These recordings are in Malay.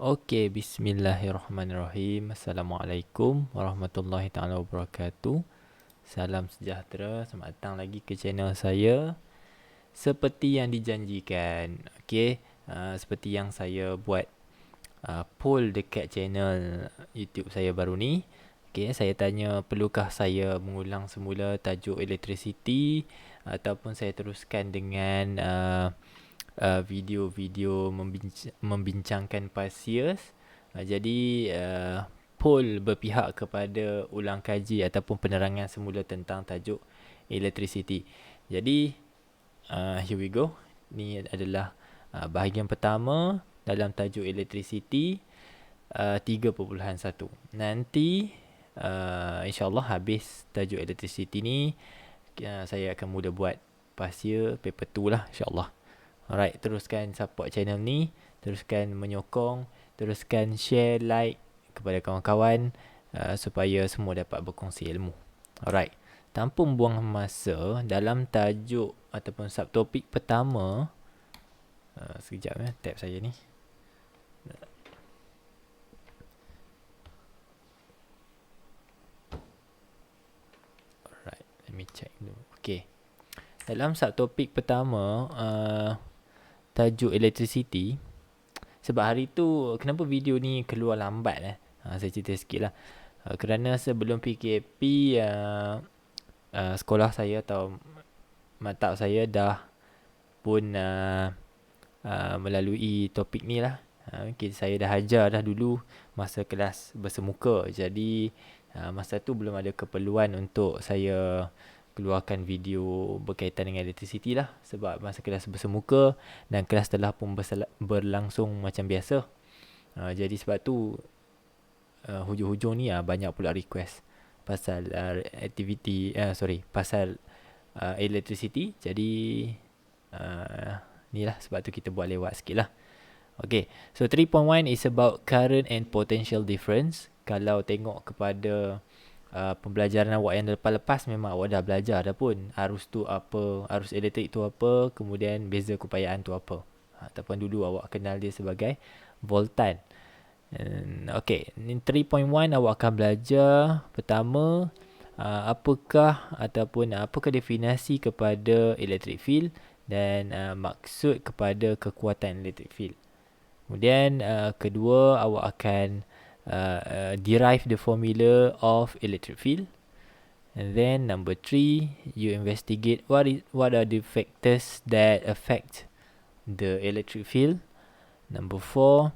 Okey, bismillahirrahmanirrahim. Assalamualaikum warahmatullahi taala wabarakatuh. Salam sejahtera. Selamat datang lagi ke channel saya. Seperti yang dijanjikan, okey, seperti yang saya buat poll dekat channel YouTube saya baru ni. Okey, saya tanya perlukah saya mengulang semula tajuk electricity ataupun saya teruskan dengan video-video membincangkan past years. Jadi poll berpihak kepada ulang kaji ataupun penerangan semula tentang tajuk electricity. Jadi here we go. Ni adalah bahagian pertama dalam tajuk electricity 3.1. Nanti insyaAllah habis tajuk electricity ni saya akan mula buat past year paper 2 lah, insyaAllah. Alright, teruskan support channel ni, teruskan menyokong, teruskan share, like kepada kawan-kawan supaya semua dapat berkongsi ilmu. Alright, tanpa membuang masa dalam tajuk ataupun subtopik pertama, sekejap tab saya ni. Alright, let me check dulu. Okay, dalam subtopik pertama, tajuk electricity. Sebab hari tu kenapa video ni keluar lambat saya cerita sikit lah. Kerana sebelum PKP sekolah saya atau maktab saya dah pun melalui topik ni lah. Saya dah ajar dah dulu masa kelas bersemuka. Jadi masa tu belum ada keperluan untuk saya keluarkan video berkaitan dengan electricity lah. Sebab masa kelas bersemuka dan kelas telah pun berlangsung macam biasa. Jadi sebab tu hujung-hujung ni banyak pula request pasal pasal electricity. Jadi ni lah sebab tu kita buat lewat sikit lah. Okay, so 3.1 is about current and potential difference. Kalau tengok kepada pembelajaran awak yang lepas-lepas, memang awak dah belajar dah pun arus tu apa, arus elektrik tu apa, kemudian beza keupayaan tu apa. Ataupun dulu awak kenal dia sebagai voltan. Okay, in 3.1 awak akan belajar pertama apakah definisi kepada electric field dan maksud kepada kekuatan electric field. Kemudian kedua awak akan derive the formula of electric field. And then number 3, you investigate what are the factors that affect the electric field. Number 4,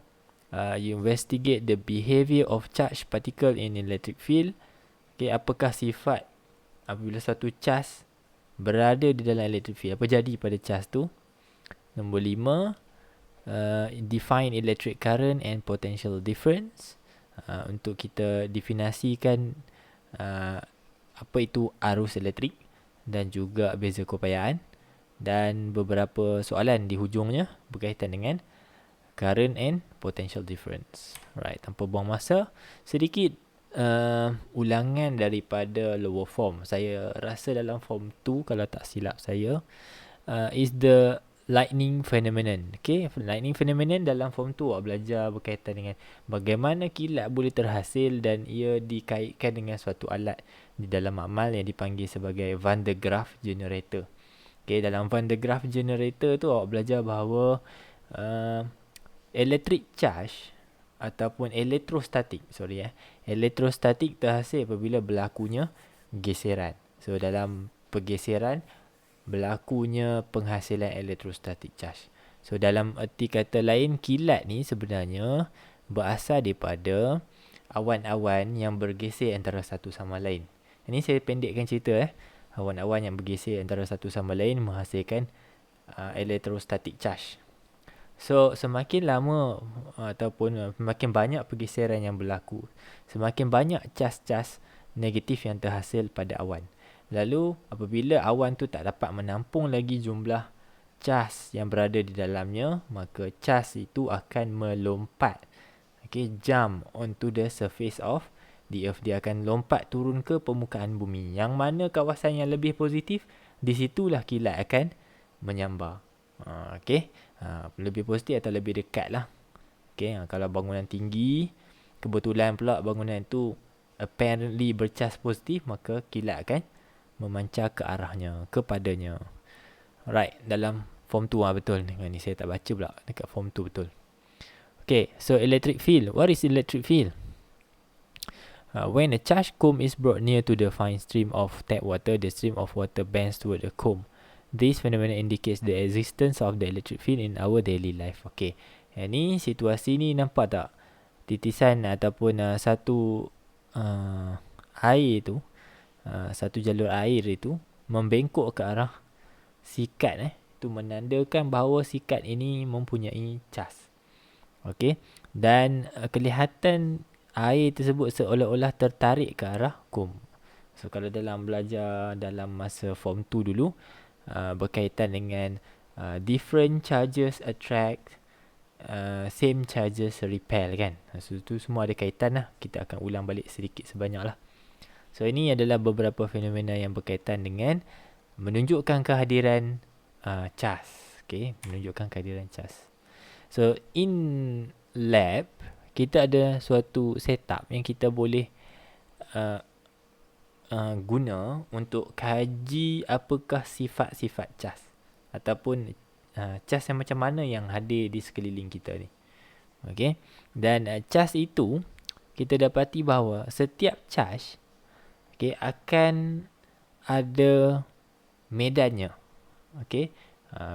you investigate the behavior of charged particle in electric field. Okay, apakah sifat apabila satu charge berada di dalam electric field, apa jadi pada charge tu. Nombor 5, define electric current and potential difference. Untuk kita definisikan apa itu arus elektrik dan juga beza keupayaan, dan beberapa soalan di hujungnya berkaitan dengan current and potential difference. Right, tanpa buang masa, sedikit ulangan daripada lower form. Saya rasa dalam form 2 kalau tak silap saya is the lightning phenomenon. Okay, lightning phenomenon dalam form 2 awak belajar berkaitan dengan bagaimana kilat boleh terhasil dan ia dikaitkan dengan suatu alat di dalam amal yang dipanggil sebagai Van de Graaff generator. Okay, dalam Van de Graaff generator tu awak belajar bahawa electric charge ataupun elektrostatik terhasil apabila berlakunya geseran. So dalam pergeseran berlakunya penghasilan elektrostatik charge. So dalam erti kata lain, kilat ni sebenarnya berasal daripada awan-awan yang bergeser antara satu sama lain. Ini saya pendekkan cerita awan-awan yang bergeser antara satu sama lain menghasilkan elektrostatik charge. So semakin lama ataupun semakin banyak pergeseran yang berlaku, semakin banyak charge negatif yang terhasil pada awan. Lalu apabila awan tu tak dapat menampung lagi jumlah charge yang berada di dalamnya, maka charge itu akan melompat, jump onto the surface of the earth. Dia akan lompat turun ke permukaan bumi. Yang mana kawasan yang lebih positif, di situlah kilat akan menyambar. Lebih positif atau lebih dekat lah Okay, kalau bangunan tinggi, kebetulan pula bangunan itu apparently bercas positif, maka kilat akan memancar ke arahnya, kepadanya. Alright, dalam form 2 betul. Ni saya tak baca pula dekat form 2 betul. Okay, so electric field. What is electric field? When a charged comb is brought near to the fine stream of tap water, the stream of water bends toward the comb. This phenomenon indicates the existence of the electric field in our daily life. Okay, ni situasi ni nampak tak? Titisan ataupun satu air tu, satu jalur air itu membengkok ke arah sikat. Itu menandakan bahawa sikat ini mempunyai cas. Okay, dan kelihatan air tersebut seolah-olah tertarik ke arah comb. So kalau dalam belajar dalam masa form 2 dulu, berkaitan dengan different charges attract, same charges repel kan. So itu semua ada kaitan lah. Kita akan ulang balik sedikit sebanyak lah. So ini adalah beberapa fenomena yang berkaitan dengan menunjukkan kehadiran cas. Okay, menunjukkan kehadiran cas. So in lab, kita ada suatu setup yang kita boleh guna untuk kaji apakah sifat-sifat cas ataupun cas yang macam mana yang hadir di sekeliling kita ni. Okay, dan cas itu kita dapati bahawa setiap charge akan ada medannya. Okay,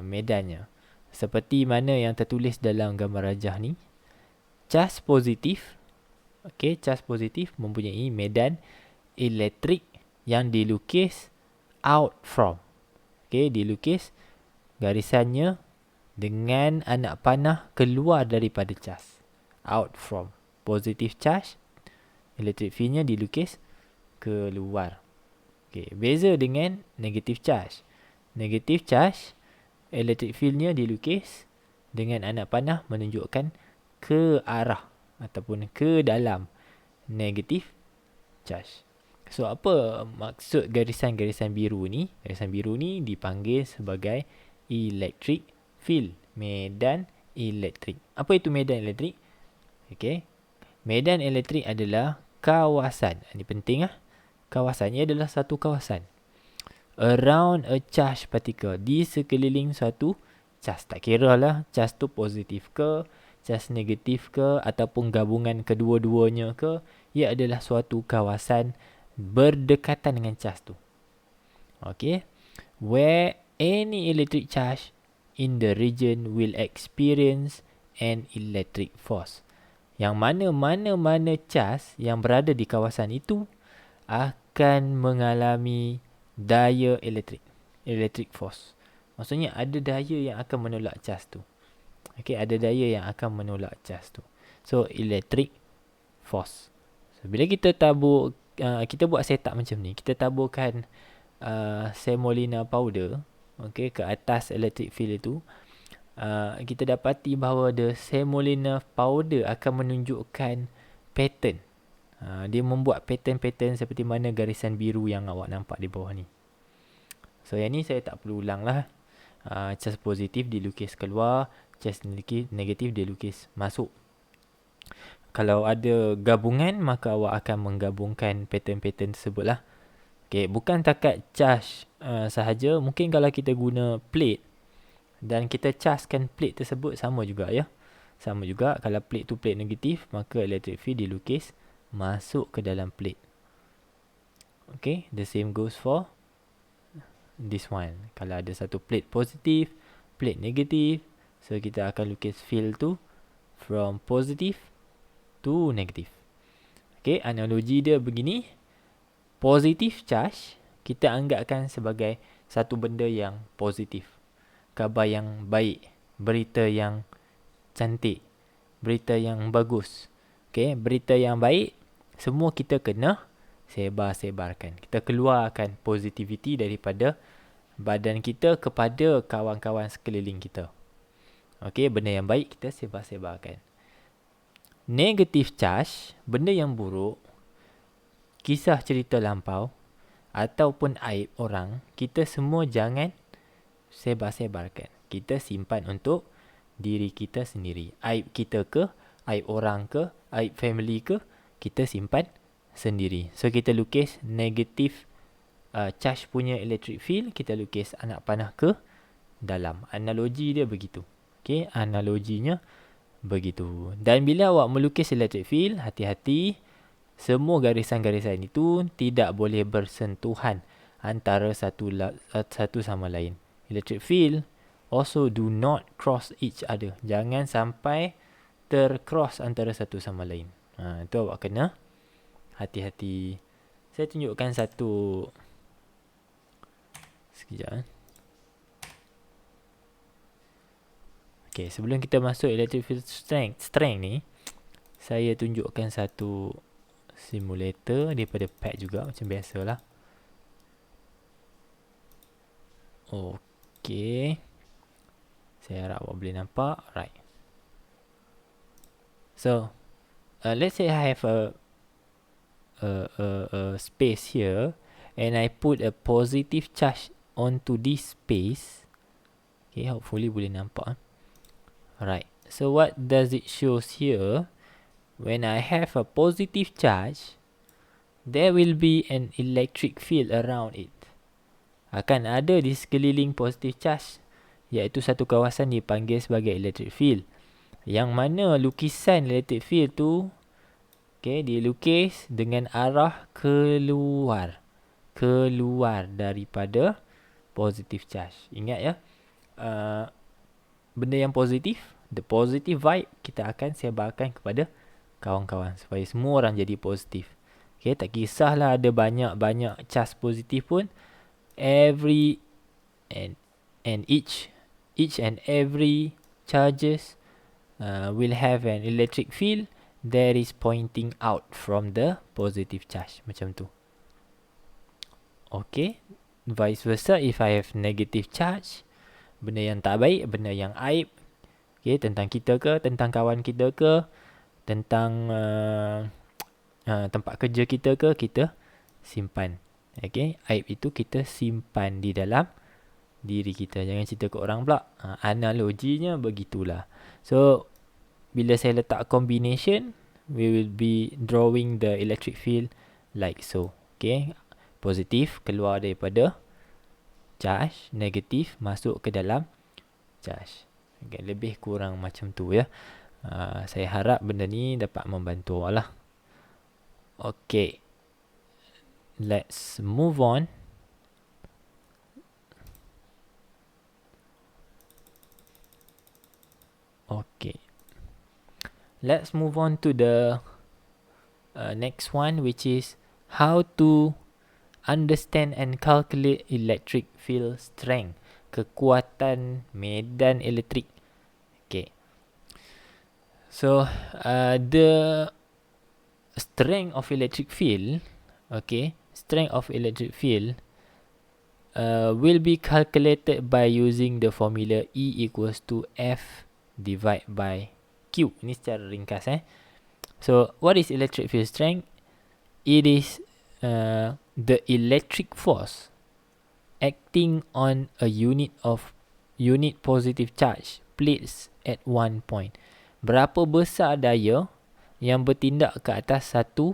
medannya seperti mana yang tertulis dalam gambar rajah ni. Cas positif, cas positif mempunyai medan elektrik yang dilukis out from. Dilukis garisannya dengan anak panah keluar daripada cas. Out from. Positive charge, electric fieldnya dilukis keluar. Beza dengan negative charge. Negative charge, electric fieldnya dilukis dengan anak panah menunjukkan ke arah ataupun ke dalam negative charge. So apa maksud garisan-garisan biru ni? Garisan biru ni dipanggil sebagai electric field, medan elektrik. Apa itu medan elektrik? Medan elektrik adalah kawasan. Ini penting Kawasannya adalah satu kawasan around a charged particle, di sekeliling suatu charge. Tak kira lah charge tu positif ke, charge negatif ke, ataupun gabungan kedua-duanya ke, ia adalah suatu kawasan berdekatan dengan charge tu. Where any electric charge in the region will experience an electric force. Yang mana charge yang berada di kawasan itu akan mengalami daya elektrik, electric force. Maksudnya ada daya yang akan menolak charge tu. Ada daya yang akan menolak charge tu. So electric force. So bila kita tabur, kita buat setup macam ni, kita taburkan semolina powder ke atas electric field itu, kita dapati bahawa the semolina powder akan menunjukkan pattern. Dia membuat pattern-pattern seperti mana garisan biru yang awak nampak di bawah ni. So yang ni saya tak perlu ulang lah. Charge positif dilukis keluar, charge negatif dilukis masuk. Kalau ada gabungan, maka awak akan menggabungkan pattern-pattern tersebut lah. Bukan takat charge sahaja. Mungkin kalau kita guna plate dan kita chargekan plate tersebut, sama juga ya. Sama juga, kalau plate tu plate negatif, maka electric field dilukis masuk ke dalam plate. The same goes for this one. Kalau ada satu plate positif, plate negatif, so kita akan lukis field tu from positive to negative. Analogi dia begini. Positive charge kita anggapkan sebagai satu benda yang positif, khabar yang baik, berita yang cantik, berita yang bagus. Berita yang baik, semua kita kena sebar-sebarkan. Kita keluarkan positivity daripada badan kita kepada kawan-kawan sekeliling kita. Benda yang baik kita sebar-sebarkan. Negative charge, benda yang buruk, kisah cerita lampau ataupun aib orang, kita semua jangan sebar-sebarkan. Kita simpan untuk diri kita sendiri. Aib kita ke, aib orang ke, aib family ke, kita simpan sendiri. So kita lukis negative charge punya electric field, kita lukis anak panah ke dalam. Analogi dia begitu. Okay, analoginya begitu. Dan bila awak melukis electric field, hati-hati, semua garisan-garisan itu tidak boleh bersentuhan antara satu sama lain. Electric field also do not cross each other. Jangan sampai tercross antara satu sama lain. Itu awak kena hati-hati. Saya tunjukkan satu. Sekejap. Okay, sebelum kita masuk electric field strength ni, saya tunjukkan satu simulator daripada pad juga, macam biasalah. Okay, saya harap awak boleh nampak. Right. So let's say I have a space here and I put a positive charge onto this space. Okay, hopefully boleh nampak. Right. So what does it shows here? When I have a positive charge, there will be an electric field around it. Akan ada di sekeliling positive charge, iaitu satu kawasan dipanggil sebagai electric field. Yang mana lukisan electric field tu, okay, dilukis dengan arah keluar daripada positive charge. Ingat ya, benda yang positif, the positive vibe, kita akan sebarkan kepada kawan-kawan supaya semua orang jadi positif. Okay, tak kisahlah ada banyak charge positif pun, every and each and every charges will have an electric field that is pointing out from the positive charge, macam tu. Okay, vice versa, if I have negative charge, benda yang tak baik, benda yang aib, okay, tentang kita ke, tentang kawan kita ke, tentang tempat kerja kita ke, kita simpan. Okay, aib itu kita simpan di dalam diri kita. Jangan cerita ke orang pula. Analoginya begitulah. So, bila saya letak combination, we will be drawing the electric field like so. Okay, positif keluar daripada charge, negatif masuk ke dalam charge. Okay, lebih kurang macam tu ya. Saya harap benda ni dapat membantu lah. Okay, let's move on. Okay, let's move on to the next one, which is how to understand and calculate electric field strength, kekuatan medan elektrik. Okay, so the strength of electric field, okay, strength of electric field will be calculated by using the formula E equals to F divided by Q. Ini secara ringkas. So, what is electric field strength? It is the electric force acting on a unit positive charge placed at one point. Berapa besar daya yang bertindak ke atas satu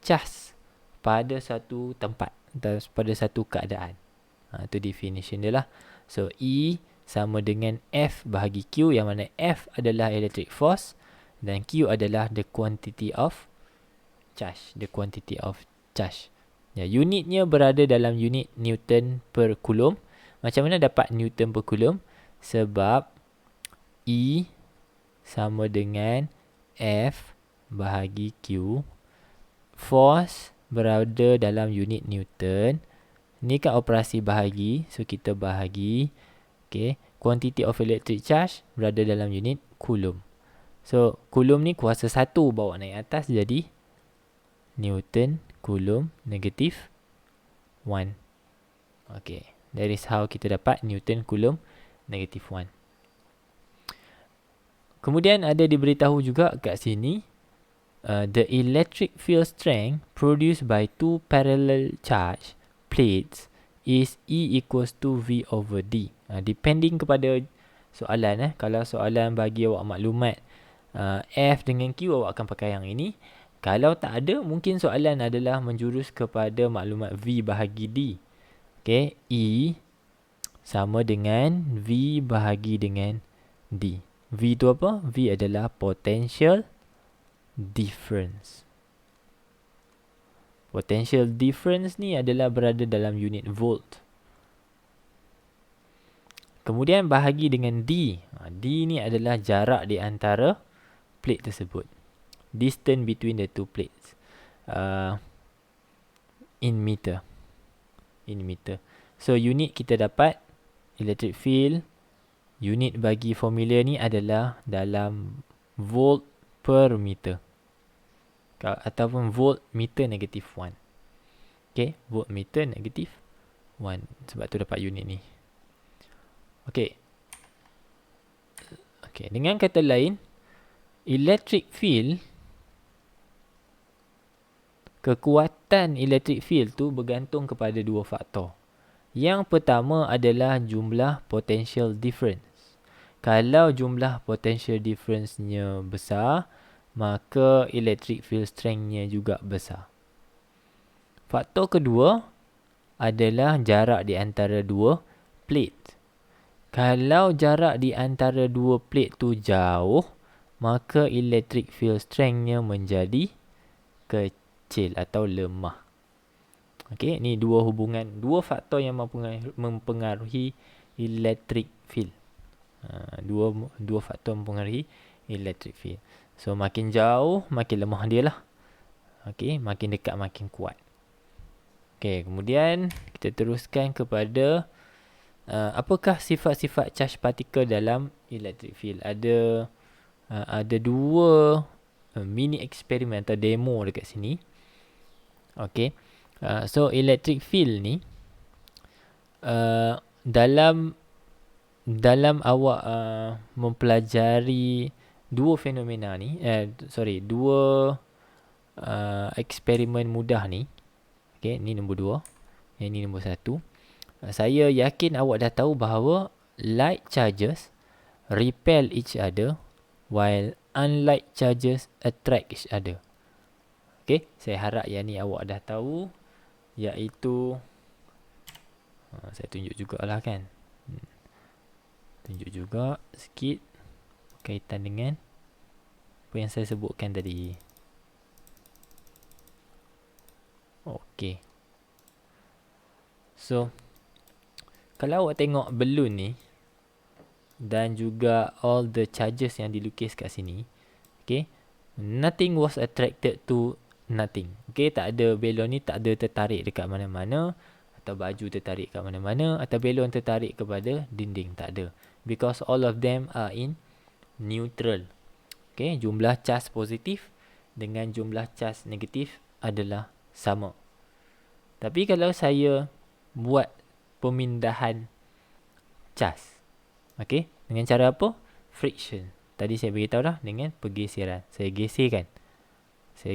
charge pada satu tempat, pada satu keadaan. Itu definition dia lah. So, E sama dengan F bahagi Q, yang mana F adalah electric force dan Q adalah the quantity of charge. Ya, unitnya berada dalam unit Newton per Coulomb. Macam mana dapat Newton per Coulomb? Sebab E sama dengan F bahagi Q. Force berada dalam unit Newton. Ni kan operasi bahagi, so kita bahagi. Okay, quantity of electric charge berada dalam unit Coulomb. So, Coulomb ni kuasa 1 bawa naik atas, jadi Newton Coulomb negatif 1. Okay, that is how kita dapat Newton Coulomb negatif 1. Kemudian ada diberitahu juga kat sini, the electric field strength produced by two parallel charge plates is E equals to V over D. Depending kepada soalan. Kalau soalan bagi awak maklumat F dengan Q awak akan pakai yang ini. Kalau tak ada, mungkin soalan adalah menjurus kepada maklumat V bahagi D. Okay, E sama dengan V bahagi dengan D. V tu apa? V adalah potential difference. Potential difference ni adalah berada dalam unit volt. Kemudian bahagi dengan D. D ni adalah jarak di antara plate tersebut. Distance between the two plates. In meter. In meter. So unit kita dapat electric field. Unit bagi formula ni adalah dalam volt per meter. Ataupun volt meter negatif 1. Okay. Volt meter negatif 1. Sebab tu dapat unit ni. Okay. Okay. Dengan kata lain, electric field, kekuatan electric field tu bergantung kepada dua faktor. Yang pertama adalah jumlah potential difference. Kalau jumlah potential difference-nya besar, maka electric field strength-nya juga besar. Faktor kedua adalah jarak di antara dua plate. Kalau jarak di antara dua plate tu jauh, maka electric field strength-nya menjadi kecil atau lemah. Okey, ni dua hubungan, dua faktor yang mempengaruhi electric field. Dua faktor mempengaruhi electric field. So makin jauh makin lemah dia lah. Okey, makin dekat makin kuat. Okey, kemudian kita teruskan kepada apakah sifat-sifat charge particle dalam electric field. Ada dua mini eksperimen atau demo dekat sini. Okey. So electric field ni dalam awak mempelajari dua fenomena ni, dua eksperimen mudah ni. Okey, ni nombor 2. Yang ni nombor 1. Saya yakin awak dah tahu bahawa like charges repel each other while unlike charges attract each other. Okay, saya harap yang ni awak dah tahu, iaitu saya tunjuk jugalah kan. Tunjuk juga sikit kaitan dengan apa yang saya sebutkan tadi. Okay. So kalau awak tengok balloon ni dan juga all the charges yang dilukis kat sini, okay, nothing was attracted to nothing. Okay, tak ada balon ni tak ada tertarik dekat mana-mana, atau baju tertarik kat mana-mana, atau balon tertarik kepada dinding, tak ada. Because all of them are in neutral. Okay, jumlah charge positif dengan jumlah charge negatif adalah sama. Tapi kalau saya buat pemindahan charge, okay, dengan cara apa? Friction. Tadi saya beritahu dah, dengan pergeseran. Saya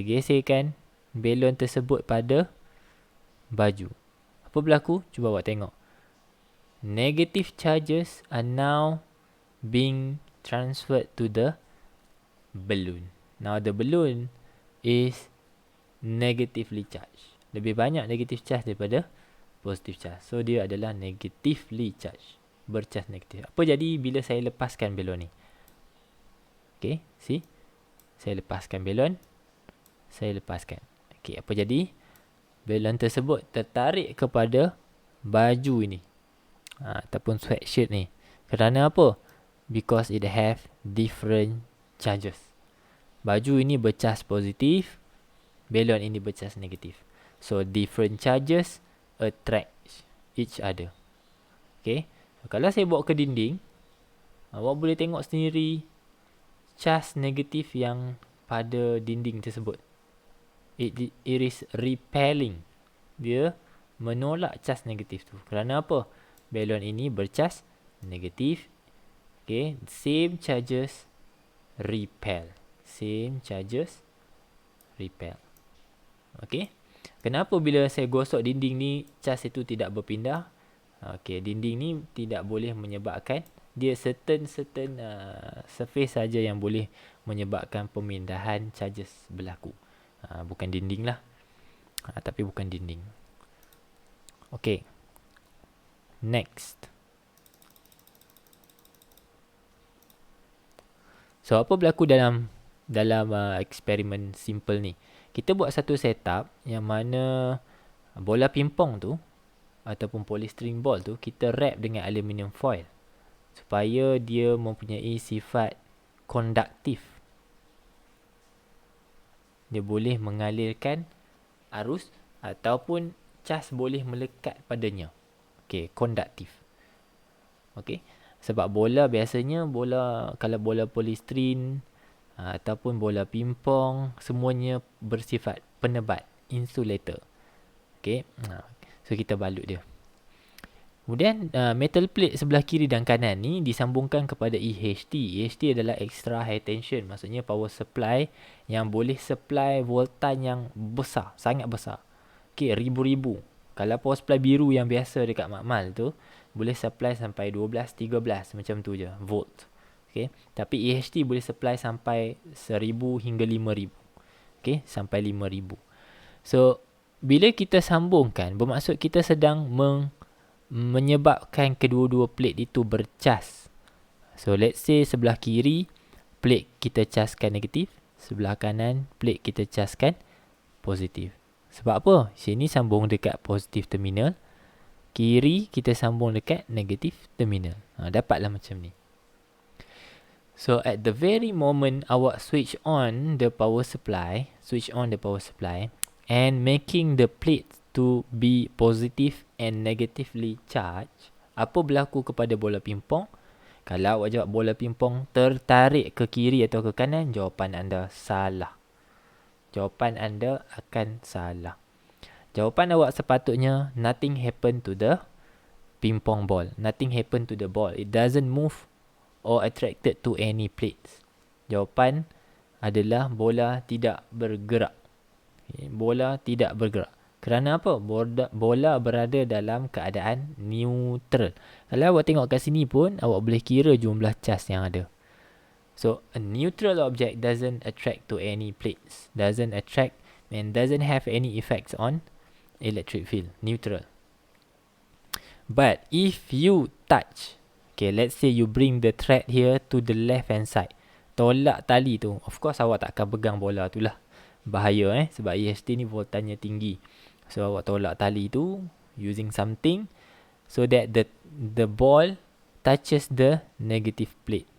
geserkan balon tersebut pada baju. Apa berlaku? Cuba awak tengok. Negative charges are now being transferred to the balloon. Now the balloon is negatively charged. Lebih banyak negative charge daripada positive charge. So dia adalah negatively charged. Bercharge negatif. Apa jadi bila saya lepaskan balon ni? Okay, see? Saya lepaskan balon. Okay, apa jadi? Balon tersebut tertarik kepada baju ini. Ataupun sweatshirt ni. Kerana apa? Because it have different charges. Baju ini bercharge positif. Balon ini bercharge negatif. So, different charges attract each other. Okay. So, kalau saya bawa ke dinding, awak boleh tengok sendiri charge negatif yang pada dinding tersebut. It is repelling. Dia menolak charge negatif tu. Kerana apa? Balon ini bercharge negatif. Okay. Same charges repel. Okay. Kenapa bila saya gosok dinding ni charge itu tidak berpindah? Okay, dinding ni tidak boleh menyebabkan Dia certain surface saja yang boleh menyebabkan pemindahan charges berlaku. Bukan dinding lah. Tapi bukan dinding. Okay. Next. So apa berlaku dalam eksperimen simple ni? Kita buat satu setup yang mana bola pingpong tu ataupun polystyrene ball tu kita wrap dengan aluminium foil supaya dia mempunyai sifat konduktif. Dia boleh mengalirkan arus ataupun cas boleh melekat padanya. Okey, konduktif. Okey. Sebab bola biasanya kalau bola polystyrene ataupun bola pingpong semuanya bersifat penebat, insulator. Okey. So kita balut dia. Kemudian metal plate sebelah kiri dan kanan ni disambungkan kepada EHT. EHT adalah extra high tension, maksudnya power supply yang boleh supply voltan yang besar, sangat besar. Okey, ribu-ribu. Kalau power supply biru yang biasa dekat makmal tu boleh supply sampai 12, 13 macam tu je volt. Okey, tapi EHT boleh supply sampai 1000 hingga 5000. Okey, sampai 5000. So bila kita sambungkan, bermaksud kita sedang menyebabkan kedua-dua plate itu bercas. So let's say sebelah kiri plate kita caskan negatif, sebelah kanan plate kita caskan positif. Sebab apa? Sini sambung dekat positif terminal, kiri kita sambung dekat negatif terminal. Dapatlah macam ni. So at the very moment awak switch on the power supply and making the plate to be positive and negatively charged, apa berlaku kepada bola pingpong? Kalau awak jawab bola pingpong tertarik ke kiri atau ke kanan, jawapan anda salah. Jawapan anda akan salah. Jawapan awak sepatutnya nothing happen to the pingpong ball. Nothing happen to the ball. It doesn't move or attracted to any plates. Jawapan adalah bola tidak bergerak. Bola tidak bergerak. Kerana apa? Bola berada dalam keadaan neutral. Kalau awak tengok kat sini pun, awak boleh kira jumlah charge yang ada. So, a neutral object doesn't attract to any plates. Doesn't attract and doesn't have any effects on electric field. Neutral. But if you touch, okay, let's say you bring the thread here to the left hand side. Tolak tali tu. Of course, awak tak akan pegang bola tu lah. Bahaya sebab EHT ni voltanya tinggi. So, awak tolak tali tu using something so that the ball touches the negative plate.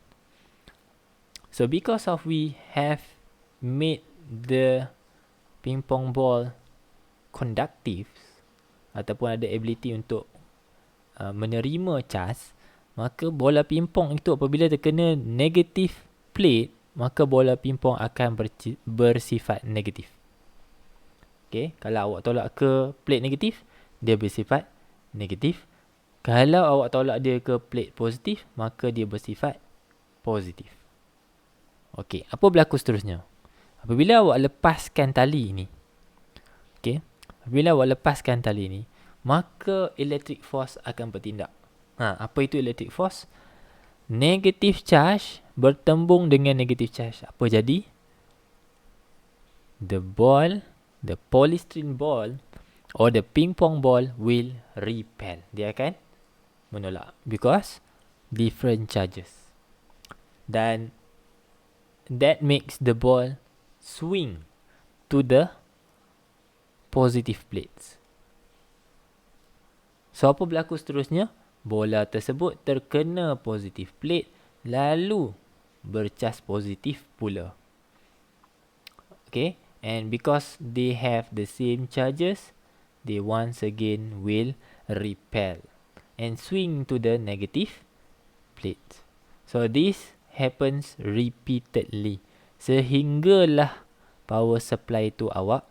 So, because of we have made the ping pong ball conductive ataupun ada ability untuk menerima charge, maka bola pingpong itu apabila terkena negative plate, maka bola pingpong akan bersifat negatif. Okay, kalau awak tolak ke plate negatif, dia bersifat negatif. Kalau awak tolak dia ke plate positif, maka dia bersifat positif. Okay, apa berlaku seterusnya? Apabila awak lepaskan tali ini, okay, apabila awak lepaskan tali ini, maka electric force akan bertindak. Apa itu electric force? Negative charge bertembung dengan negative charge. Apa jadi? The polystyrene ball or the ping pong ball will repel. Dia akan menolak because different charges. Dan that makes the ball swing to the positive plates. So apa berlaku seterusnya? Bola tersebut terkena positive plate lalu bercas positif pula. Okay, and because they have the same charges, they once again will repel and swing to the negative plate. So this happens repeatedly sehinggalah power supply tu awak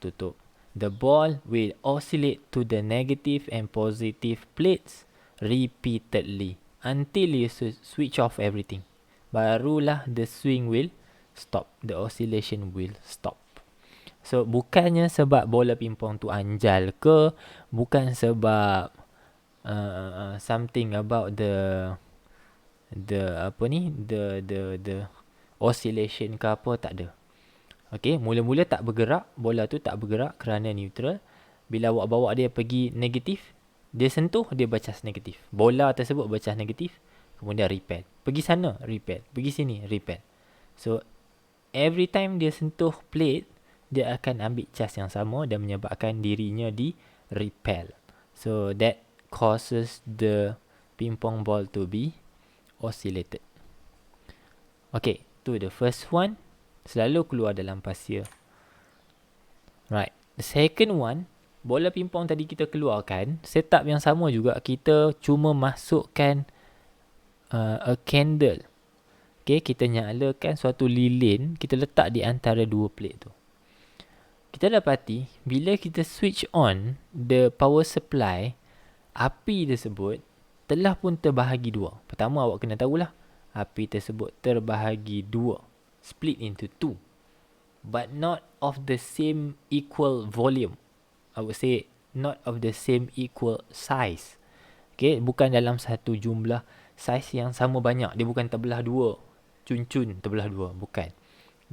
tutup. The ball will oscillate to the negative and positive plates repeatedly until you switch off everything. Barulah the swing will stop. The oscillation will stop. So bukannya sebab bola pingpong tu anjal ke, bukan sebab something about the the oscillation ke apa, tak ada. Okay, mula-mula tak bergerak, bola tu tak bergerak kerana neutral. Bila awak bawa dia pergi negatif, dia sentuh, dia bercas negatif. Bola tersebut bercas negatif, kemudian repel. Pergi sana, repel. Pergi sini, repel. So, every time dia sentuh plate, dia akan ambil cas yang sama dan menyebabkan dirinya di repel. So, that causes the ping pong ball to be oscillated. Okay, tu the first one. Selalu keluar dalam pasir. Right. The second one, bola pingpong tadi kita keluarkan, setup yang sama juga, kita cuma masukkan a candle. Okay, kita nyalakan suatu lilin, kita letak di antara dua plate tu. Kita dapati, bila kita switch on the power supply, api tersebut telah pun terbahagi dua. Pertama, awak kena tahulah, api tersebut terbahagi dua. Split into two. But not of the same equal volume. I would say not of the same equal size. Okay, bukan dalam satu jumlah size yang sama banyak. Dia bukan terbelah dua. Cun-cun terbelah dua. Bukan.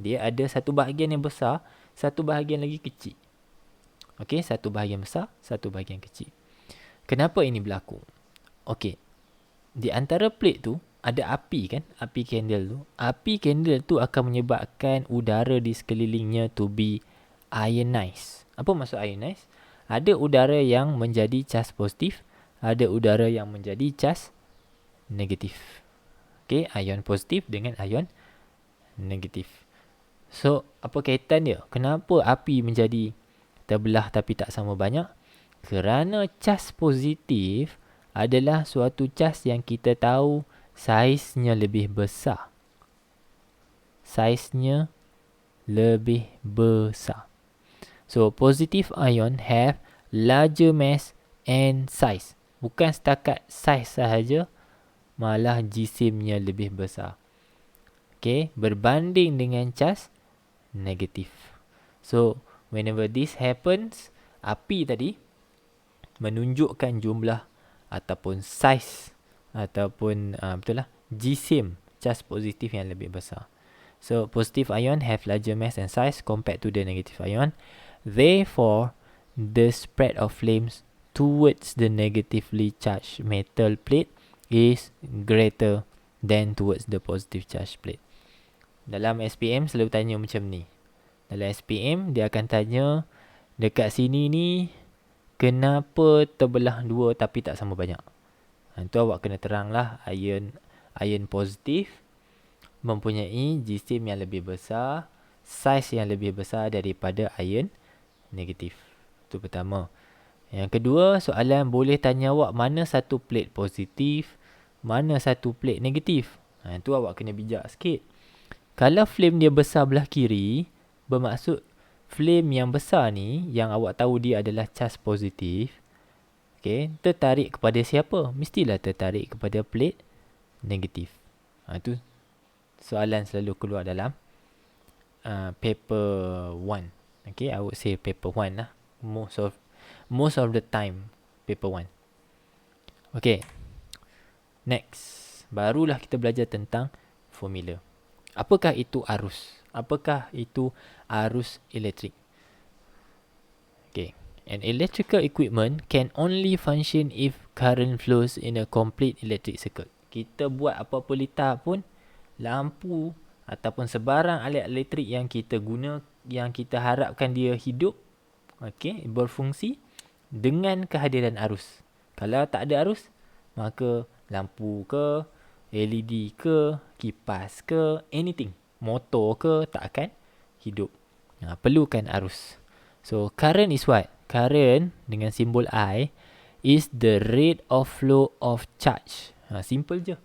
Dia ada satu bahagian yang besar, satu bahagian lagi kecil. Okay, satu bahagian besar, satu bahagian kecil. Kenapa ini berlaku? Okay, di antara plate tu, ada api kan, api candle tu. Api candle tu akan menyebabkan udara di sekelilingnya to be ionized. Apa maksud ionized? Ada udara yang menjadi cas positif, ada udara yang menjadi cas negatif. Okay, ion positif dengan ion negatif. So, apa kaitan dia? Kenapa api menjadi terbelah tapi tak sama banyak? Kerana cas positif adalah suatu cas yang kita tahu saiznya lebih besar. Saiznya lebih besar. So, positive ion have larger mass and size. Bukan setakat size sahaja, malah jisimnya lebih besar. Okay, berbanding dengan cas negatif. So, whenever this happens, api tadi menunjukkan jumlah ataupun size ataupun betul lah, jisim cas positif yang lebih besar. So, positive ion have larger mass and size compared to the negative ion. Therefore, the spread of flames towards the negatively charged metal plate is greater than towards the positive charged plate. Dalam SPM selalu tanya macam ni. Dalam SPM dia akan tanya, dekat sini ni kenapa terbelah dua tapi tak sama banyak? Itu awak kena terang lah. Ion positif mempunyai jisim yang lebih besar, saiz yang lebih besar daripada ion negatif. Itu pertama. Yang kedua, soalan boleh tanya awak mana satu plate positif, mana satu plate negatif. Itu awak kena bijak sikit. Kalau flame dia besar belah kiri, bermaksud flame yang besar ni, yang awak tahu dia adalah cas positif, okay, tertarik kepada siapa? Mestilah tertarik kepada plate negatif. Itu soalan selalu keluar dalam paper 1. Okay, I would say paper 1 lah. Most of the time, paper 1. Okay, next. Barulah kita belajar tentang formula. Apakah itu arus? Apakah itu arus elektrik? Okay. An electrical equipment can only function if current flows in a complete electric circuit. Kita buat apa-apa litar pun, lampu ataupun sebarang alat elektrik yang kita guna, yang kita harapkan dia hidup, okay, berfungsi dengan kehadiran arus. Kalau tak ada arus, maka lampu ke, LED ke, kipas ke, anything, motor ke, tak akan hidup. Perlukan arus. So, current is what? Current dengan simbol I is the rate of flow of charge. Simple je.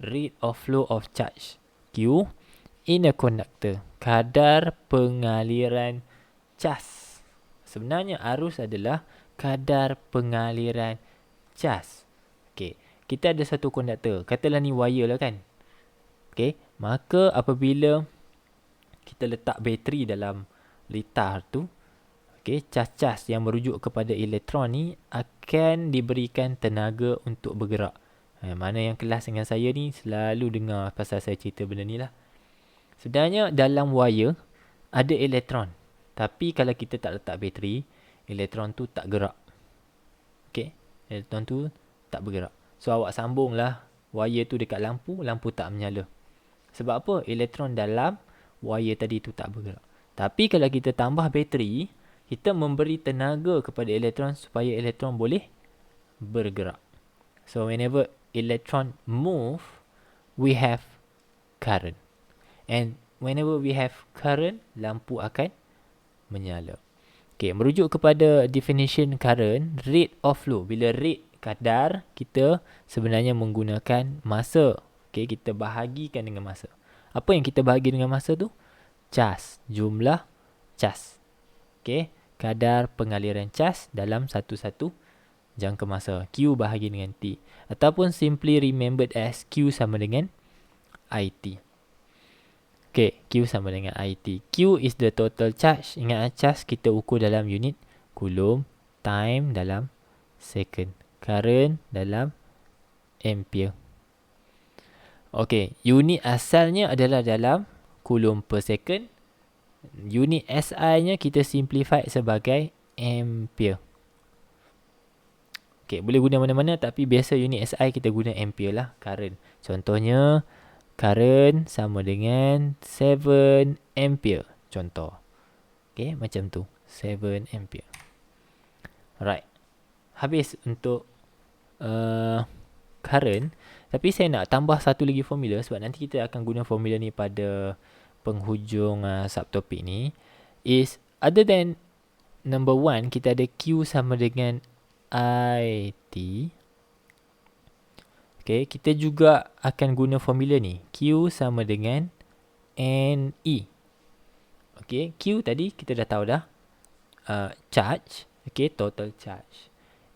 Rate of flow of charge. Q in a conductor. Kadar pengaliran cas. Sebenarnya arus adalah kadar pengaliran cas. Okay. Kita ada satu konduktor. Katalah ni wire lah kan. Okay. Maka apabila kita letak bateri dalam litar tu, okay, cas-cas yang merujuk kepada elektron ni akan diberikan tenaga untuk bergerak. Mana yang kelas dengan saya ni selalu dengar pasal saya cerita benda ni lah. Sebenarnya dalam wire ada elektron. Tapi kalau kita tak letak bateri, elektron tu tak gerak. Okay, elektron tu tak bergerak. So awak sambunglah wire tu dekat lampu, lampu tak menyala. Sebab apa? Elektron dalam wire tadi tu tak bergerak. Tapi kalau kita tambah bateri, kita memberi tenaga kepada elektron supaya elektron boleh bergerak. So whenever electron move, we have current. And whenever we have current, lampu akan menyala. Okay, merujuk kepada definition current, rate of flow. Bila rate kadar, kita sebenarnya menggunakan masa. Okay, kita bahagikan dengan masa. Apa yang kita bahagi dengan masa tu? Cas, jumlah cas. Okay, kadar pengaliran cas dalam satu-satu jangka masa. Q bahagi dengan T. Ataupun simply remembered as Q sama dengan IT. Okay, Q sama dengan IT. Q is the total charge. Ingat, charge kita ukur dalam unit coulomb. Time dalam second. Current dalam ampere. Okay, unit asalnya adalah dalam coulomb per second. Unit SI-nya kita simplify sebagai ampere. Okay, boleh guna mana-mana tapi biasa unit SI kita guna ampere lah, current. Contohnya, current sama dengan 7 ampere. Contoh. Okay, macam tu. 7 ampere. Alright. Habis untuk current. Tapi saya nak tambah satu lagi formula sebab nanti kita akan guna formula ni pada penghujung subtopik ni. Is other than number 1, kita ada Q sama dengan IT. Okay, kita juga akan guna formula ni. Q sama dengan NE. Okay, Q tadi kita dah tahu dah. Charge. Okay, total charge.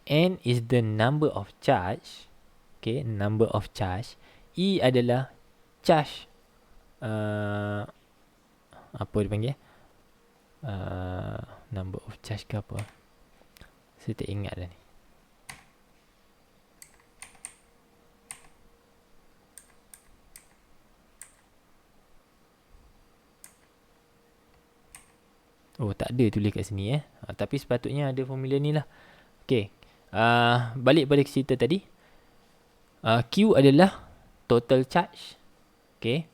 N is the number of charge. Okay, number of charge. E adalah charge. Apa dia panggil? Number of charge ke apa? Saya tak ingat dah ni. Oh, tak ada tulis kat sini tapi sepatutnya ada formula ni lah. Okay. Balik pada cerita tadi. Q adalah total charge. Okay.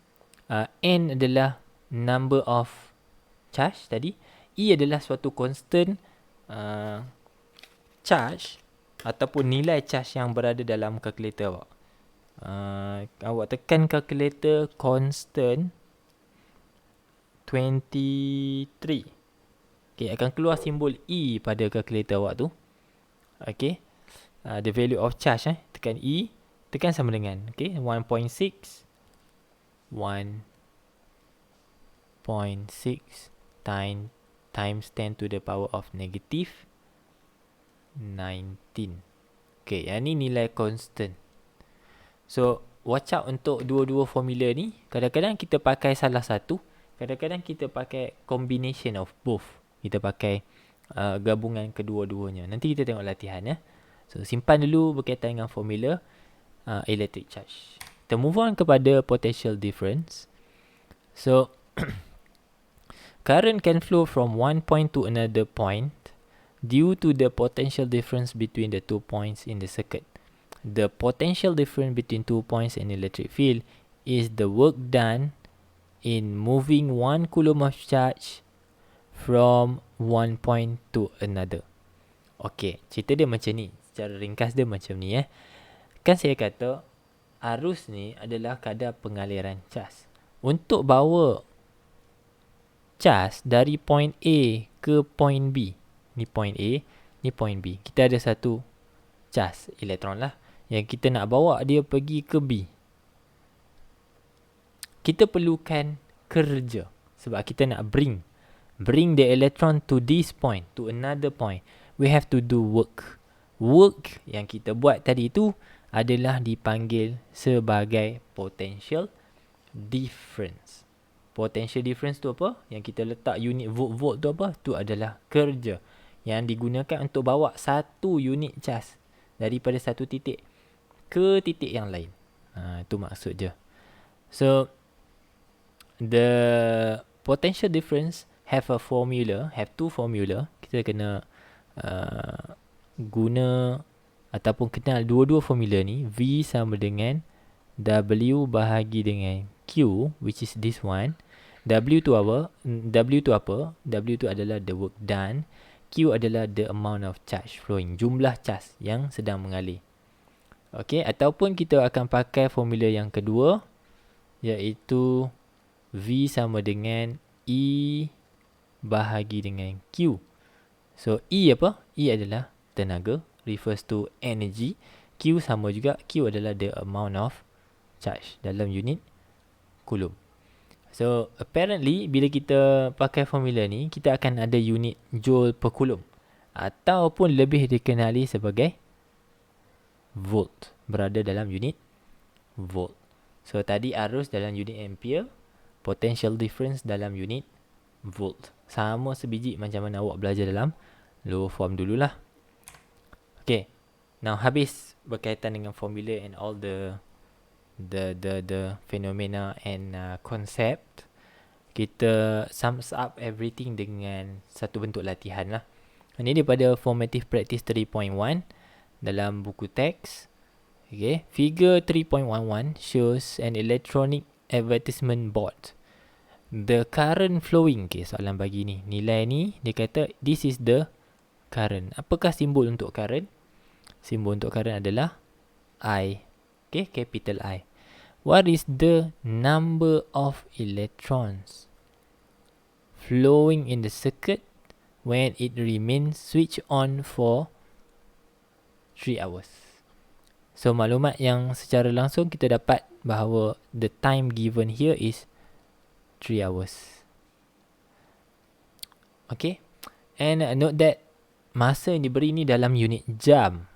N adalah number of charge tadi. E adalah suatu constant charge ataupun nilai charge yang berada dalam kalkulator awak. Awak tekan kalkulator constant 23. Okay, akan keluar simbol E pada kalkulator awak tu. Okay. The value of charge tekan E. Tekan sama dengan 1.6 times 10 to the power of negative 19. Okay, yang ni nilai constant. So, watch out untuk dua-dua formula ni. Kadang-kadang kita pakai salah satu. Kadang-kadang kita pakai combination of both. Kita pakai gabungan kedua-duanya. Nanti kita tengok latihan So, simpan dulu berkaitan dengan formula electric charge. Kita move on kepada potential difference. So, current can flow from one point to another point due to the potential difference between the 2 points in the circuit. The potential difference between 2 points in electric field is the work done in moving 1 coulomb of charge from one point to another. Okay, cerita dia macam ni. Secara ringkas dia macam ni Kan saya kata arus ni adalah kadar pengaliran cas. Untuk bawa cas dari point A ke point B. Ni point A, ni point B. Kita ada satu cas elektron lah yang kita nak bawa dia pergi ke B. Kita perlukan kerja sebab kita nak bring the electron to this point, to another point. We have to do work. Work yang kita buat tadi tu adalah dipanggil sebagai potential difference. Potential difference tu apa? Yang kita letak unit volt tu apa? Tu adalah kerja yang digunakan untuk bawa satu unit cas daripada satu titik ke titik yang lain. Itu maksud je. So the potential difference have two formula. Kita kena guna ataupun kenal dua-dua formula ni. V sama dengan W bahagi dengan Q, which is this one. W tu apa? W tu adalah the work done. Q adalah the amount of charge flowing, jumlah cas yang sedang mengalir. Okay, ataupun kita akan pakai formula yang kedua, iaitu V sama dengan E bahagi dengan Q. So E apa? E adalah tenaga, refers to energy. Q sama juga, Q adalah the amount of charge dalam unit coulomb. So apparently bila kita pakai formula ni, kita akan ada unit joule per coulomb, ataupun lebih dikenali sebagai volt, berada dalam unit volt. So tadi arus dalam unit ampere, potential difference dalam unit volt. Sama sebiji macam mana awak belajar dalam lower form dululah. Okay, now habis berkaitan dengan formula and all the phenomena and concept. Kita sums up everything dengan satu bentuk latihan lah. Ini daripada Formative Practice 3.1 dalam buku teks. Okay, figure 3.11 shows an electronic advertisement board. The current flowing. Okay, soalan bagi ni. Nilai ni, dia kata this is the current. Apakah simbol untuk current? Simbol untuk current adalah I. Okay, capital I. What is the number of electrons flowing in the circuit when it remains switched on for 3 hours? So maklumat yang secara langsung kita dapat bahawa the time given here is 3 hours. Okay. And note that masa yang diberi ni dalam unit jam.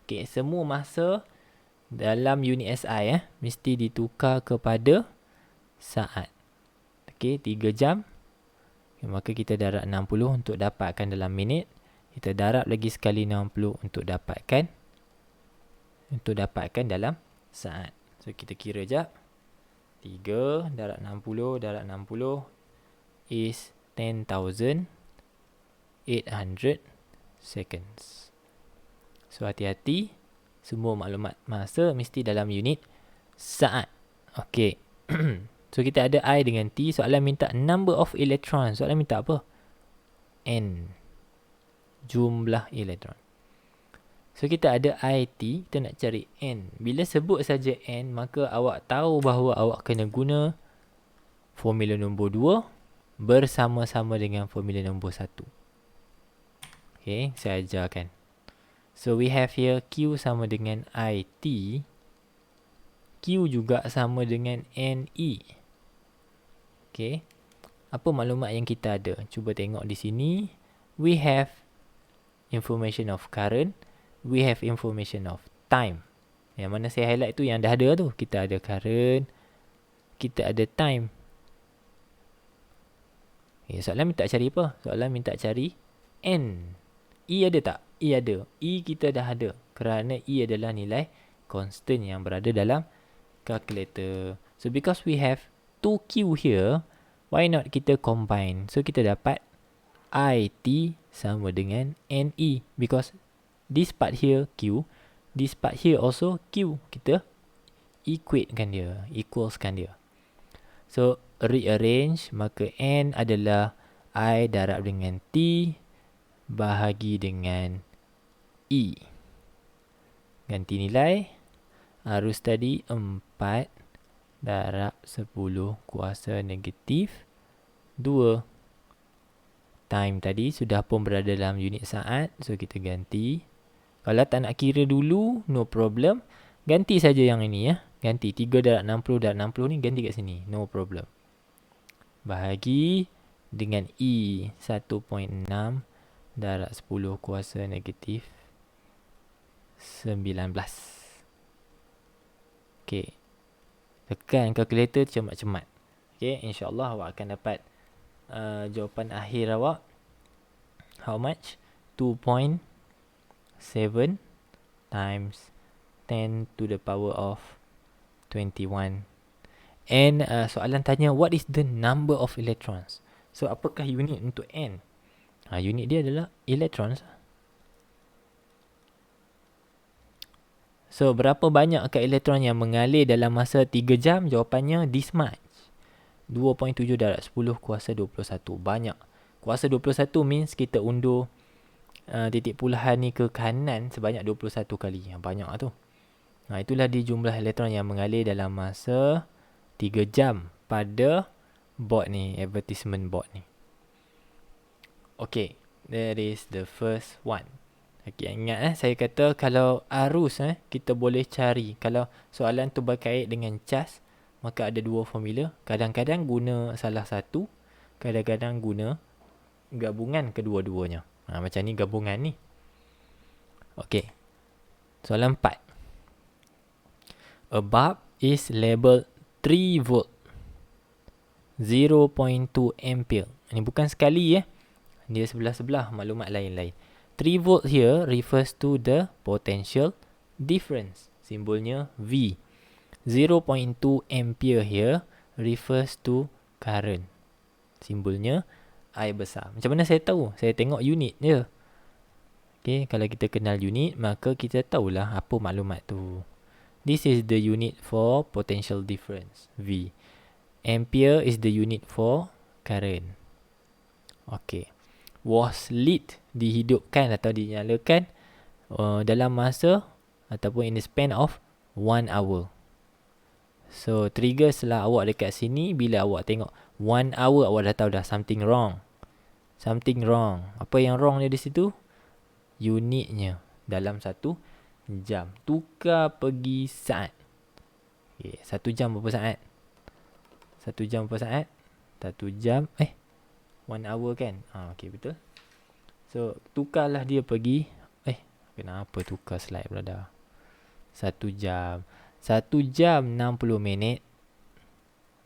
Okay, semua masa dalam unit SI mesti ditukar kepada saat. Okay, 3 jam. Okay, maka kita darab 60 untuk dapatkan dalam minit. Kita darab lagi sekali 60 untuk dapatkan dalam saat. So kita kira jap. 3 darab 60 is 10,800 seconds. So hati-hati, semua maklumat masa mesti dalam unit saat. Okay. So kita ada I dengan T. Soalan minta number of electrons. Soalan minta apa? N. Jumlah elektron. So kita ada IT, kita nak cari N. Bila sebut saja N, maka awak tahu bahawa awak kena guna formula nombor 2 bersama-sama dengan formula nombor 1. Okay, saya ajarkan. So we have here Q sama dengan IT. Q juga sama dengan NE. Okay. Apa maklumat yang kita ada? Cuba tengok di sini. We have information of current. We have information of time. Yang mana saya highlight tu yang dah ada tu. Kita ada current. Kita ada time. Okay, soalan minta cari apa? Soalan minta cari N. E ada tak? E ada. E kita dah ada. Kerana E adalah nilai constant yang berada dalam calculator. So because we have 2Q here, why not kita combine? So kita dapat IT sama dengan NE. Because this part here Q, this part here also Q. Kita equatekan dia, equalskan dia. So rearrange, maka N adalah I darab dengan T bahagi dengan E. Ganti nilai. Arus tadi 4 darab 10 kuasa negatif 2. Time tadi sudah pun berada dalam unit saat. So kita ganti. Kalau tak nak kira dulu, no problem. Ganti saja yang ini ya. Ganti 3 darab 60 ni ganti kat sini. No problem. Bahagi dengan E 1.6 darab 10 kuasa negatif 19. Okay. Tekan kalkulator cemat-cemat. Okay, insyaAllah awak akan dapat jawapan akhir awak. How much? 2.7 times 10 to the power of 21. And soalan tanya, what is the number of electrons? So, apakah unit untuk N? Unit dia adalah electrons. So, berapa banyak elektron yang mengalir dalam masa 3 jam? Jawapannya this much. 2.7 darab 10 kuasa 21. Banyak. Kuasa 21 means kita undur titik pulahan ni ke kanan sebanyak 21 kali. Yang banyak tu. Itulah dia jumlah elektron yang mengalir dalam masa 3 jam pada board ni, advertisement board ni. Okay, that is the first one. Okay, ingat saya kata kalau arus kita boleh cari. Kalau soalan tu berkait dengan cas, maka ada dua formula. Kadang-kadang guna salah satu, kadang-kadang guna gabungan kedua-duanya. Macam ni gabungan ni. Okay, soalan 4. A bulb is labelled 3 volt 0.2 ampere. Ini bukan sekali dia sebelah-sebelah maklumat lain-lain. 3 volt here refers to the potential difference. Simbolnya V. 0.2 ampere here refers to current. Simbolnya I besar. Macam mana saya tahu? Saya tengok unit je. Okay, kalau kita kenal unit, maka kita tahulah apa maklumat tu. This is the unit for potential difference, V. Ampere is the unit for current. Okay. Was lit, dihidupkan atau dinyalakan dalam masa ataupun in the span of 1 hour. So, trigger setelah awak dekat sini, bila awak tengok 1 hour, awak dah tahu dah something wrong. Something wrong. Apa yang wrong dia di situ? Unitnya dalam 1 jam. Tukar pergi saat. Okay, 1 jam berapa saat? 1 jam berapa saat? 1 jam 1 hour kan? Okay, betul. So, tukarlah dia pergi. Kenapa tukar slide pula 1 jam. 1 jam 60 minit.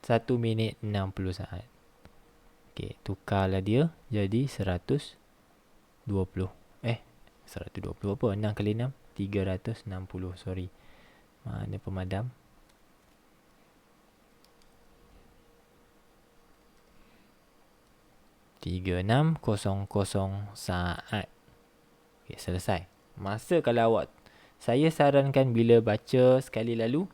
1 minit 60 saat. Okay, tukarlah dia jadi 120. 120 apa? 6 kali 6? 360, sorry. Mana pemadam? 3600 saat. Okay, selesai. Masa kalau awak, saya sarankan bila baca sekali lalu,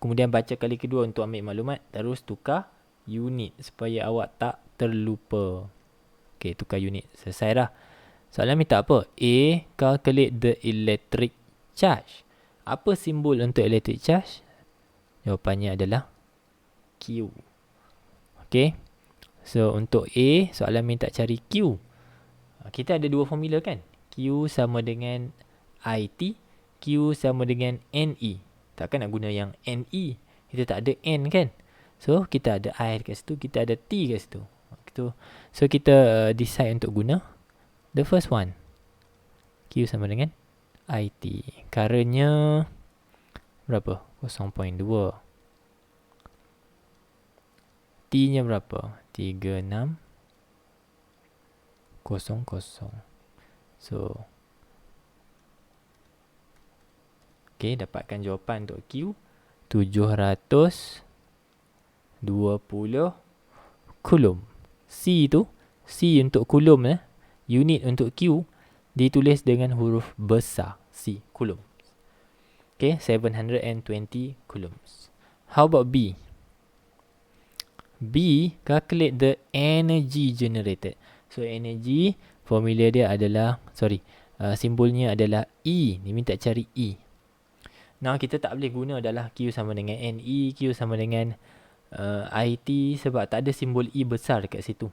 kemudian baca kali kedua untuk ambil maklumat, terus tukar unit supaya awak tak terlupa. Okay, tukar unit. Selesai dah. Soalan minta apa? A. Calculate the electric charge. Apa simbol untuk electric charge? Jawapannya adalah Q. Okay. So, untuk A, soalan minta cari Q. Kita ada dua formula kan? Q sama dengan IT, Q sama dengan NE. Takkan nak guna yang NE. Kita tak ada N kan? So, kita ada I kat situ, kita ada T kat situ. So, kita decide untuk guna the first one. Q sama dengan IT. Currentnya berapa? 0.2. T-nya berapa? 3600. So, okay, dapatkan jawapan untuk Q 720 coulomb. C tu, C untuk coulomb unit untuk Q ditulis dengan huruf besar C, coulomb. Okay, 720 coulombs. How about B? B, calculate the energy generated. So, energy, formula dia adalah, simbolnya adalah E. Ni minta cari E. Now, kita tak boleh guna adalah Q sama dengan NE, Q sama dengan IT sebab tak ada simbol E besar dekat situ.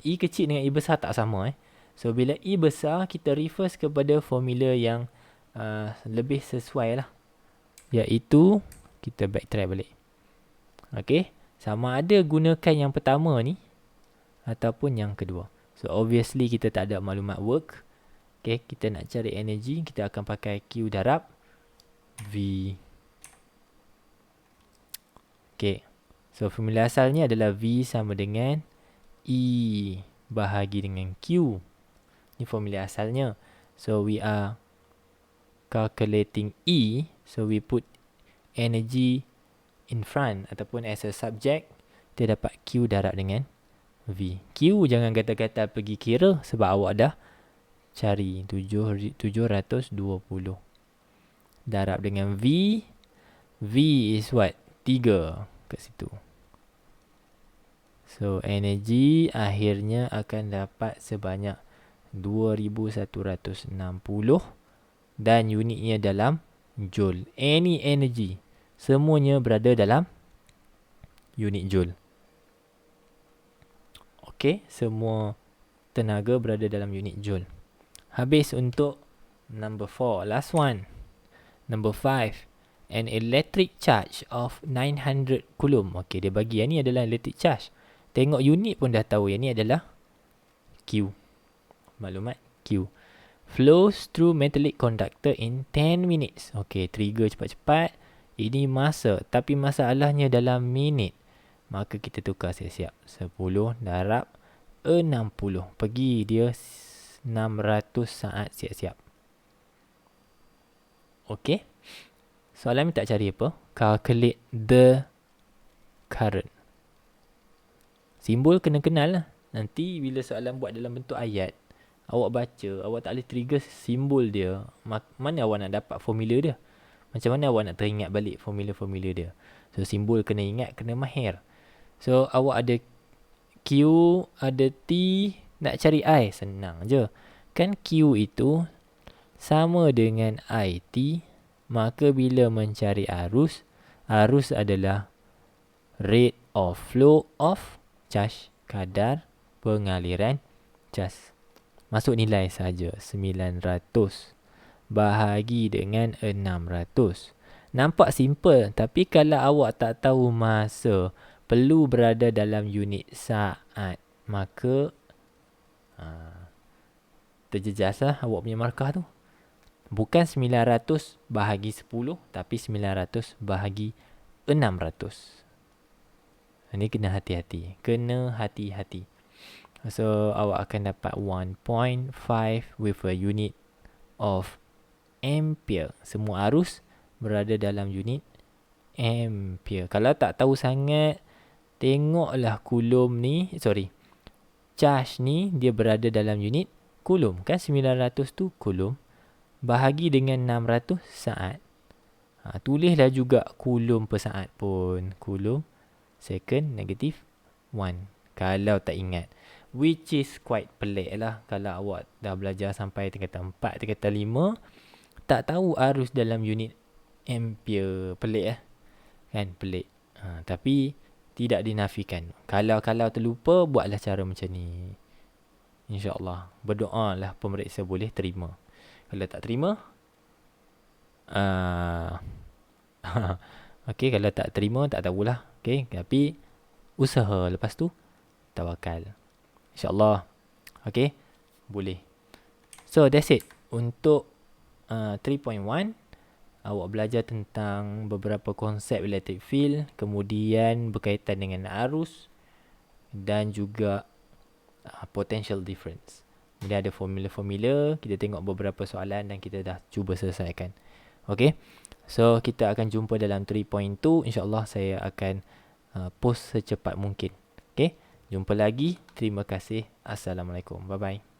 E kecil dengan E besar tak sama. So, bila E besar, kita refers kepada formula yang lebih sesuai lah. Iaitu, kita backtrack balik. Okay. Sama ada gunakan yang pertama ni ataupun yang kedua. So, obviously kita tak ada maklumat work. Okay, kita nak cari energy, kita akan pakai Q darab V. Okay, so formula asalnya adalah V sama dengan E bahagi dengan Q. Ini formula asalnya. So, we are calculating E So we put energy in front ataupun as a subject. Kita dapat Q darab dengan V. Q jangan kata-kata pergi kira sebab awak dah cari 720 darab dengan V. V is what? 3 kat situ. So energy akhirnya akan dapat sebanyak 2160 dan unitnya dalam joule. Any energy semuanya berada dalam unit joule. Okey, semua tenaga berada dalam unit joule. Habis untuk number 4, last one. Number 5, an electric charge of 900 coulomb. Okey, dia bagi yang ni adalah electric charge. Tengok unit pun dah tahu yang ni adalah Q. Maklumat Q. Flows through metallic conductor in 10 minutes. Okey, trigger cepat-cepat. Ini masa, tapi masalahnya dalam minit. Maka kita tukar siap-siap. 10 darab 60. Pergi dia 600 saat siap-siap. Okey. Soalan minta cari apa? Calculate the current. Simbol kena kenal lah. Nanti bila soalan buat dalam bentuk ayat, awak baca, awak tak boleh trigger simbol dia. Mana awak nak dapat formula dia? Macam mana awak nak teringat balik formula-formula dia? So simbol kena ingat, kena mahir. So awak ada Q, ada T, nak cari I, senang je. Kan Q itu sama dengan IT, maka bila mencari arus, arus adalah rate of flow of charge, kadar pengaliran cas. Masuk nilai saja 900 bahagi dengan 600. Nampak simple, tapi kalau awak tak tahu masa, perlu berada dalam unit saat, maka terjejaslah awak punya markah tu. Bukan 900 bahagi 10, tapi 900 bahagi 600. Ini kena hati-hati. Kena hati-hati. So, awak akan dapat 1.5 with a unit of ampere. Semua arus berada dalam unit ampere. Kalau tak tahu sangat, tengoklah coulomb ni, charge ni dia berada dalam unit coulomb. Kan 900 tu coulomb. Bahagi dengan 600 saat. Tulislah juga coulomb per saat pun. Coulomb second negative 1. Kalau tak ingat. Which is quite pelik lah. Kalau awak dah belajar sampai tingkatan 4, tingkatan 5. Tak tahu arus dalam unit ampere. Pelik kan? Pelik. Tapi tidak dinafikan. Kalau terlupa, buatlah cara macam ni. InsyaAllah. Berdoalah pemeriksa boleh terima. Kalau tak terima, okey, kalau tak terima, tak tahulah. Okey, tapi usaha, lepas tu tawakal. InsyaAllah. Okey, boleh. So, that's it. Untuk 3.1, awak belajar tentang beberapa konsep electric field, kemudian berkaitan dengan arus dan juga potential difference. Kemudian ada formula-formula, kita tengok beberapa soalan dan kita dah cuba selesaikan. Okay, so kita akan jumpa dalam 3.2. InsyaAllah saya akan post secepat mungkin. Okay, jumpa lagi. Terima kasih. Assalamualaikum. Bye-bye.